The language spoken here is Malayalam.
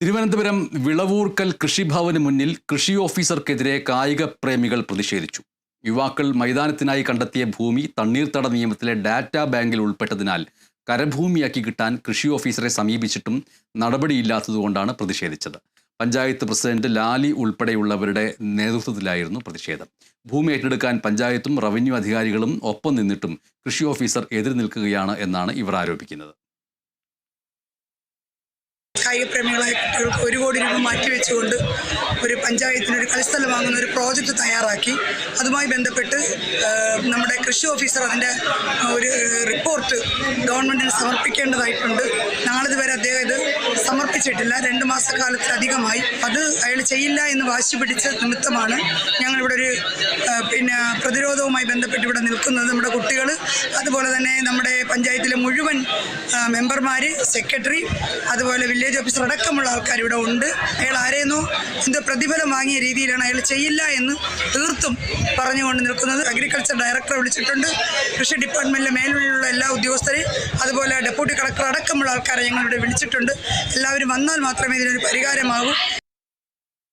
തിരുവനന്തപുരം വിളവൂർക്കൽ കൃഷിഭവന് മുന്നിൽ കൃഷി ഓഫീസർക്കെതിരെ കായിക പ്രേമികൾ പ്രതിഷേധിച്ചു. യുവാക്കൾ മൈതാനത്തിനായി കണ്ടെത്തിയ ഭൂമി തണ്ണീർത്തട നിയമത്തിലെ ഡാറ്റാ ബാങ്കിൽ ഉൾപ്പെട്ടതിനാൽ കരഭൂമിയാക്കി കിട്ടാൻ കൃഷി ഓഫീസറെ സമീപിച്ചിട്ടും നടപടിയില്ലാത്തതുകൊണ്ടാണ് പ്രതിഷേധിച്ചത്. പഞ്ചായത്ത് പ്രസിഡന്റ് ലാലി ഉൾപ്പെടെയുള്ളവരുടെ നേതൃത്വത്തിലായിരുന്നു പ്രതിഷേധം. ഭൂമി ഏറ്റെടുക്കാൻ പഞ്ചായത്തും റവന്യൂ അധികാരികളും ഒപ്പം നിന്നിട്ടും കൃഷി ഓഫീസർ എതിര് നിൽക്കുകയാണ് എന്നാണ് ഇവർ ആരോപിക്കുന്നത്. കായികപ്രേമികളായ കുട്ടികൾക്ക് 1 കോടി രൂപ മാറ്റിവെച്ചുകൊണ്ട് ഒരു പഞ്ചായത്തിനൊരു കളിസ്ഥലം വാങ്ങുന്ന ഒരു പ്രോജക്റ്റ് തയ്യാറാക്കി അതുമായി ബന്ധപ്പെട്ട് നമ്മുടെ കൃഷി ഓഫീസർ അതിൻ്റെ ഒരു റിപ്പോർട്ട് ഗവൺമെൻറ്റിന് സമർപ്പിക്കേണ്ടതായിട്ടുണ്ട്. നാളിതുവരെ അദ്ദേഹം ഇത് സമർപ്പിച്ചിട്ടില്ല. 2 മാസക്കാലത്തിലധികമായി അത് അയാൾ ചെയ്യില്ല എന്ന് വാശി പിടിച്ച നിമിത്തമാണ് ഞങ്ങളിവിടെ ഒരു പ്രതിരോധവുമായി ബന്ധപ്പെട്ട് ഇവിടെ നിൽക്കുന്നത്. നമ്മുടെ കുട്ടികൾ, അതുപോലെ തന്നെ നമ്മുടെ പഞ്ചായത്തിലെ മുഴുവൻ മെമ്പർമാർ, സെക്രട്ടറി, അതുപോലെ വില്ലേജ് ഓഫീസർ അടക്കമുള്ള ആൾക്കാർ ഇവിടെ ഉണ്ട്. അയാൾ ആരെയെന്നോ എന്തോ പ്രതിഫലം വാങ്ങിയ രീതിയിലാണ് അയാൾ ചെയ്യില്ല എന്ന് തീർത്തും പറഞ്ഞുകൊണ്ട് നിൽക്കുന്നത്. അഗ്രികൾച്ചർ ഡയറക്ടറെ വിളിച്ചിട്ടുണ്ട്, കൃഷി ഡിപ്പാർട്ട്മെൻറ്റിലെ മേലുള്ള എല്ലാ ഉദ്യോഗസ്ഥരെയും, അതുപോലെ ഡെപ്യൂട്ടി കളക്ടർ അടക്കമുള്ള ആൾക്കാരെ ഞങ്ങളിവിടെ വിളിച്ചിട്ടുണ്ട്. എല്ലാവരും വന്നാൽ മാത്രമേ ഇതിനൊരു പരിഹാരമാകൂ.